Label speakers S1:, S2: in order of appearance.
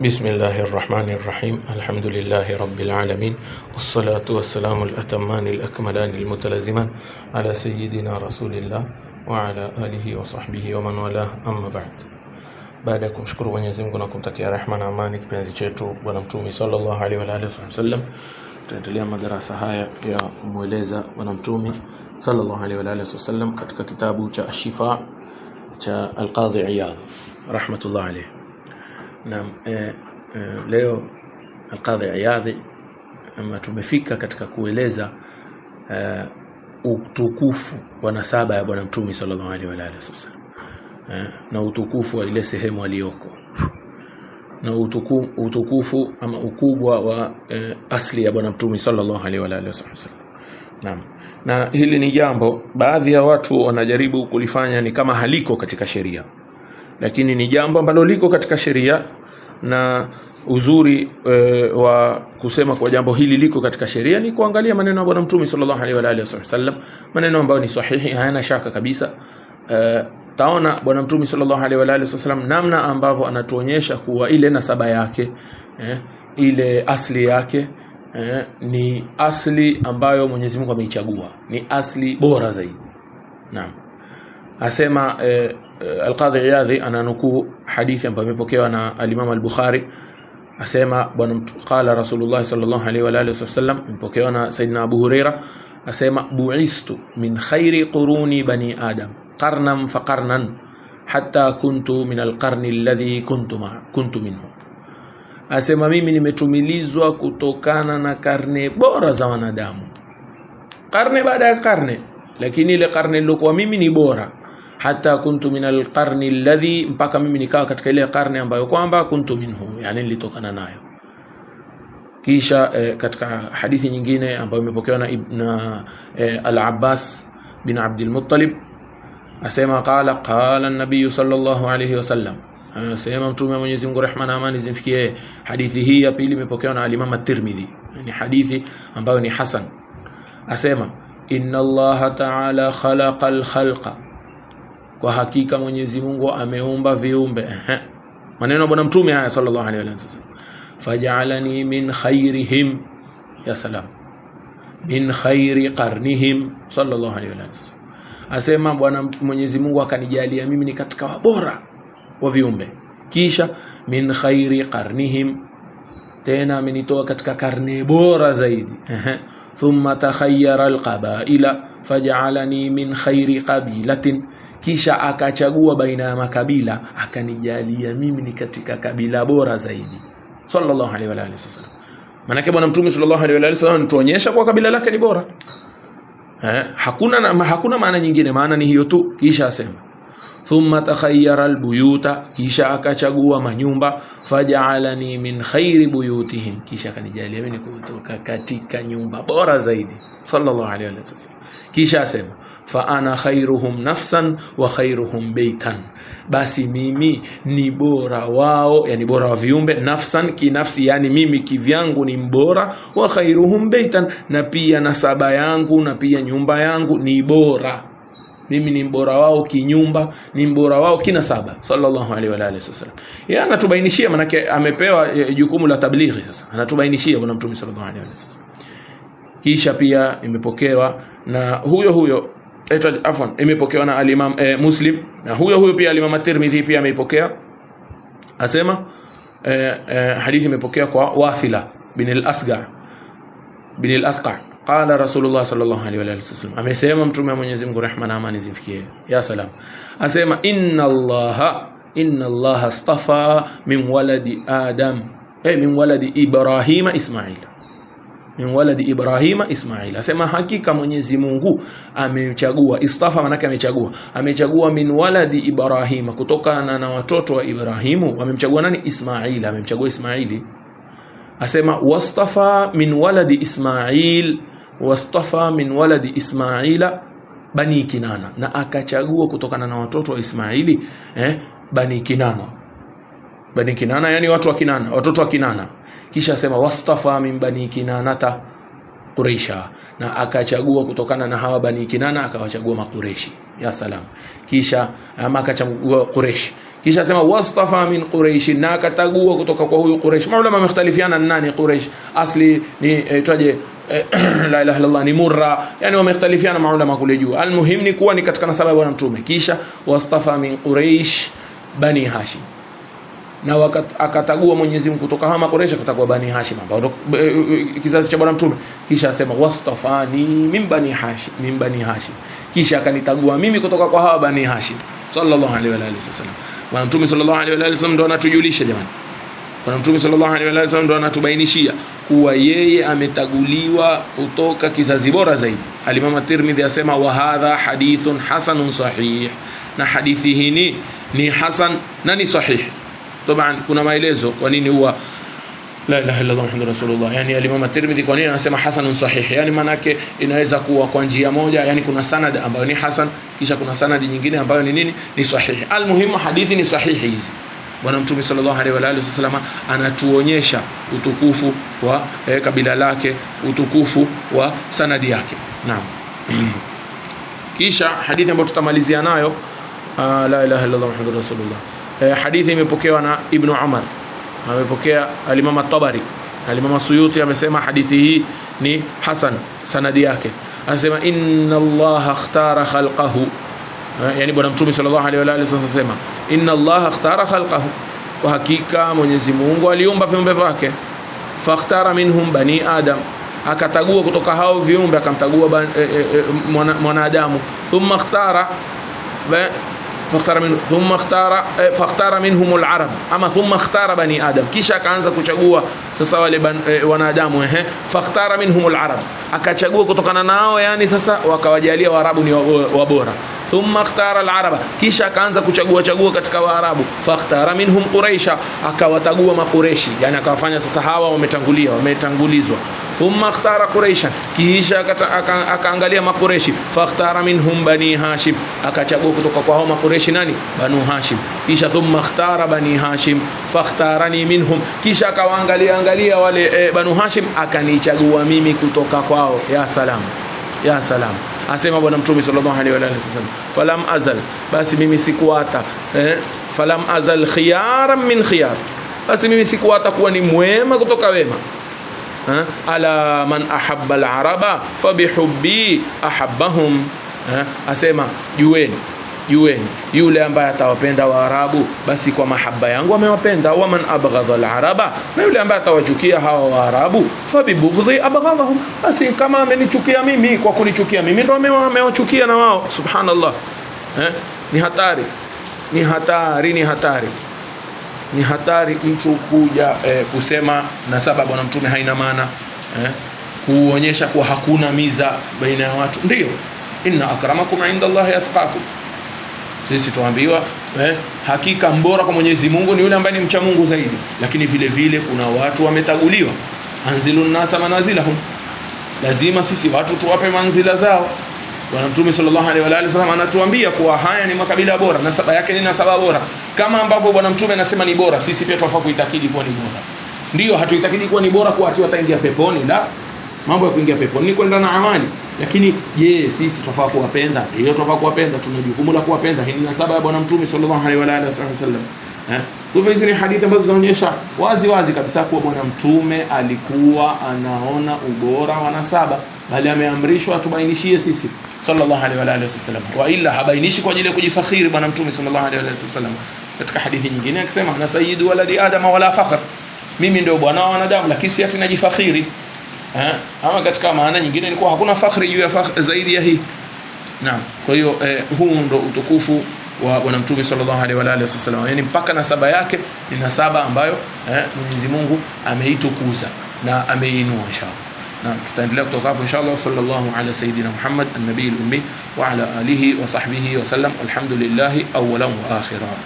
S1: بسم الله الرحمن الرحيم الحمد لله رب العالمين والصلاة والسلام الأتمان الأكملان المتلازمان على سيدنا رسول الله وعلى آله وصحبه ومن والاه أما بعد. baada ya kumshukuru Mwenyezi Mungu na kumtakia rehema na amani kipenzi chetu bwana mtume sallallahu alaihi wa alihi wasallam, tutaendelea madarasa haya ya mueleza bwana mtume sallallahu alaihi wa alihi wasallam katika kitabu cha Ashifa cha Al-Qadhi Iyadh rahmatullah alayhi. Na leo Al-Qadhi Iyadh ama tumefika katika kueleza utukufu wa nasaba ya bwana mtume sallallahu alaihi wa alihi wasallam na utukufu wa ile sehemu aliyoko na utukufu ama ukubwa wa asli ya bwana mtume sallallahu alaihi wa alihi wasallam. Na hili ni jambo baadhi ya watu wanajaribu kulifanya ni kama haliko katika sheria, lakini ni jambo ambalo liko katika sheria. Na uzuri wa kusema kwa jambo hili liko katika sheria ni kuangalia maneno ya bwana mtume sallallahu alaihi wa alihi wasallam, maneno ambayo ni sahihi, hayana shaka kabisa. Taona bwana mtume sallallahu alaihi wa alihi wasallam namna ambavyo anatuonyesha kuwa ile nasaba yake ile asli yake ni asli ambayo Mwenyezi Mungu ameichagua, ni asli bora zaidi. Naam, asema Al-Qadhi Iyadhi ananukuu hadithi ambayo imepokewa na al-Imam al-Bukhari, asema bwana qala Rasulullah sallallahu alaihi wa alihi wasallam, imepokewa na Sayyidina Abu Huraira, asema bu'istu min khairi quruni bani adam qarnan fa qarnan hatta kuntu min al-qarni alladhi kuntu minhu. Asema mimi nimetumilizwa kutokana na karne bora za wanadamu, karne baada ya karne, lakini ile karne nilikuwa mimi ni bora. Hatta kuntu min al-qarni alladhi, mpaka mimi nikawa katika ile karne ambayo kwamba kuntu minhu, yani nilitokana nayo. Kisha katika hadithi nyingine ambayo imepokewa na Ibn al-Abbas bin Abdul Muttalib, asema qala an-nabiy sallallahu alayhi wasallam, asema mtume wa Mwenyezi Mungu rehma na amani zimfikie. Hadithi hii ya pili imepokewa na al-Imam at-Tirmidhi, ni hadithi ambayo ni hasan. Asema inna Allah ta'ala khalaqal khalqa, kwa hakika Mwenyezi Mungu ameumba viumbe. Maneno bwana mtume haya sallallahu alaihi wasallam, faj'alani min khairihim, ya salam, min khairi qarnihim sallallahu alaihi wasallam. Asema bwana Mwenyezi Mungu akanijalia mimi ni katika wabora wa viumbe. Kisha min khairi qarnihim, tena amenitoa katika karne bora zaidi. Thumma takhayyara alqabaila faj'alani min khairi qabilatin, kisha akachagua baina ya makabila akanijalia mimi ni katika kabila bora zaidi sallallahu alaihi wa alihi wasallam. Maana bwana mtume sallallahu alaihi wa alihi wasallam tuonyesha kwa kabila lake ni bora. Hakuna maana nyingine, maana ni hiyo tu. Kisha asema thumma takhayyara albuyuta, kisha akachagua manyumba, faj'alani min khairi buyutihim, kisha akanijalia mimi kutoka katika nyumba bora zaidi sallallahu alaihi wa sallam. Kisha asema fa ana khairuhum nafsan wa khairuhum baitan, basi mimi ni bora wao, yani bora wa viumbe, nafsan kinafsi, yani mimi kivyangu ni mbora, wa khairuhum baitan, na pia nasaba yangu na pia nyumba yangu ni bora. Mimi ni mbora wao kinyumba, ni mbora wao kinasaba sallallahu alaihi wa alihi wasallam. Yeye anatubainishia, manake amepewa jukumu la tablighi. Sasa anatubainishia bwana mtume sallallahu alaihi wasallam. Kisha pia imepokewa na huyo imepokewa na al-Imam Muslim, na huyo pia al-Imam at-Tirmidhi pia ameipokea. Asema hadithi imepokea kwa Wathila bin al-Asqa qala Rasulullah sallallahu alaihi wa sallam, amesema mtume wa Mwenyezi Mungu rehma na amani zimfikie, ya salam, asema inna Allah astafa min waladi Adam min waladi Ibrahima Ismaila, min waladi Ibrahima Ismail. Asema hakika Mwenyezi Mungu amechagua, istafa manake amechagua min waladi Ibrahima, kutokana na watoto wa Ibrahimu wamemchagua nani? Ismail, amemchagua Ismaili. Asema wastafa min waladi Ismail, wastafa min waladi Ismaila bani Kinana, na akachagua kutokana na watoto wa Ismaili bani Kinana, yani watu wa Kinana, watoto wa Kinana. Kisha asema wastafa min bani Kinanata Quraisha, na akachagua kutokana na hawa bani Kinana akawachagua makureshi, ya salam. Kisha ama akachagua Quraish, kisha sema wastafa min Quraish, na akatagua kutoka kwa huyu Quraish. Maulama wamekhtalifiana nani Quraish, asli ni twaje la ilaha illallah ni Murra, yani wamekhtalifiana maulama kule juu. Almuhim ni kuwa ni katika nasaba ya bwana mtume. Kisha wastafa min Quraish bani Hashim, na akatagua Mwenyezi Mungu kutoka hama Quraish, akatagua bani Hashim ambao kizazi cha bwana mtume. Kisha asema wastafani min bani Hashim, kisha akanitagua mimi kutoka kwa hawa bani Hashim. Sallallahu alaihi wa alihi wasallam. Bwana mtume sallallahu alaihi wa alihi wasallam ndo anatujulisha jamani. Bwana mtume sallallahu alaihi wa alihi wasallam ndo anatubainishia kuwa yeye ametaguliwa kutoka kizazi bora zaidi. Al-Imam at-Tirmidhi asema wa hadha hadithun hasanun sahih, na hadithi hii ni hasan na ni sahih. Taban kuna maelezo kwa nini huwa la ilaha illa Allah Muhammadur Rasulullah, yani al-Imam at-Tirmidhi kwa nini anasema hasanun sahih, yani maana yake inaweza kuwa kwa njia moja, yani kuna sanad ambayo ni hasan, kisha kuna sanadi nyingine ambayo ni nini, ni sahihi. Almuhimu hadithi ni sahihi hizi. Bwana mtume sallallahu alaihi wa alihi wasallam anatuonyesha utukufu wa kabila lake, utukufu wa sanadi yake. Naam. Kisha hadithi ambayo tutamalizia nayo la ilaha illa Allah Muhammadur Rasulullah. Hadithi imepokewa na Ibn Umar, amepokea al-Imam at-Tabari, al-Imam Suyuti amesema hadithi hii ni hasan sanadi yake. Anasema inna Allah ikhtara khalqahu, yani bwana mtume sallallahu alaihi wa alihi wasallam anasema inna Allah ikhtara khalqahu, kwa hakika Mwenyezi Mungu aliumba viumbe vyake. Fakhtara minhum bani Adam, akatagua kutoka hao viumbe akamtagua mwanadamu. Thumma ikhtara fakhtara minhum al-arab, ama thumma ikhtara bani Adam, kisha akaanza kuchagua sasa wale wanadamu. Fakhtara minhum al-arab, akachagua kutokana nao, yani sasa wakawajalia Waarabu ni wabora. Thumma ikhtara al-araba, kisha akaanza kuchagua katika Waarabu. Fakhtara minhum Quraisha, akawatagua Maqureshi, yani akawafanya sasa hawa wametangulizwa. Thumma ikhtara Quraisha, kisha akaangalia Maqureshi. Fakhtara minhum bani Hashim, akachagua kutoka kwa hao Maqureshi nani, banu Hashim. Kisha thumma ikhtara bani Hashim fakhtarani minhum, kisha akawaangalia wale banu Hashim, akanichagua mimi kutoka kwao. Ya salam, ya salam. Asema bwana mtume sallallahu alaihi wa alihi wasallam, falam azal, basi mimi sikuata falam azal khiyaran min khiyar, basi mimi sikuata kuwa ni mwema kutoka wema. Ala man ahabba al-araba fabihubbi ahabbahum, asema jueni yule ambaye atawapenda Waarabu basi kwa mahaba yangu amewapenda. Wa man abghadha al-araba, na yule ambaye atawachukia hawa Waarabu fabibughdhi abghadhahum, basi kama amenichukia mimi kwa kunichukia mimi ndio amewachukia na wao. Subhanallah. Ni hatari mtu kuja kusema nasaba bwana mtume haina maana, kuonyesha kuwa hakuna miza baina ya watu. Ndio, inna akramakum inda Allahi atqakum, sisi tuambiwa hakika mbora kwa Mwenyezi Mungu ni yule ambaye ni mcha Mungu zaidi. Lakini vile vile kuna watu wametaguliwa, anzilun nasa manazilahum, lazima sisi watu tuwape manzila zao. Bwana mtume sallallahu alaihi wa alihi wasallam anatuambia kuwa haya ni makabila bora, nasaba yake ni nasaba bora. Kama ambapo bwana mtume anasema ni bora, sisi pia tunafaa kuitakidi kuwa ni bora. Ndio, hatuitakidi kuwa ni bora kwa watu wataingia peponi, la, mambo ya kuingia peponi ni kwenda na amali. Lakini je, sisi tunafaa kuwapenda? Ndio, tunafaa kuwapenda, tuna jukumu la kuwapenda. Hii ni nasaba ya bwana mtume sallallahu alaihi wa alihi wasallam. Kwa hivyo hizi ni hadithi ambazo zinaonyesha wazi kabisa kuwa bwana mtume alikuwa anaona ubora wa nasaba, bali ameamrishwa atubainishie sisi sallallahu alaihi wa alihi wasallam, wa illa habainishi kwa ajili ya kujifakhiri bwana mtume sallallahu alaihi wa wasallam. Katika hadithi nyingine akisema ana sayyidu waladi adam wala fakhr, mimi ndio bwana wa wanadamu lakini si ati najifakhiri. Ama katika maana nyingine ni kwa hakuna fakhri juu ya zaidi ya hii. Naam, kwa hiyo huu ndio utukufu wa bwana mtume sallallahu alaihi wa alihi wasallam, yani mpaka nasaba yake ni nasaba ambayo Mwenyezi Mungu ameitukuza na ameinua inshallah. Na tutaendelea kutoka hapo inshallah. Sallallahu ala sayidina Muhammad an-nabiy al-ummi wa ala alihi wa sahbihi wa sallam. Alhamdulillah awwalan wa akhiran.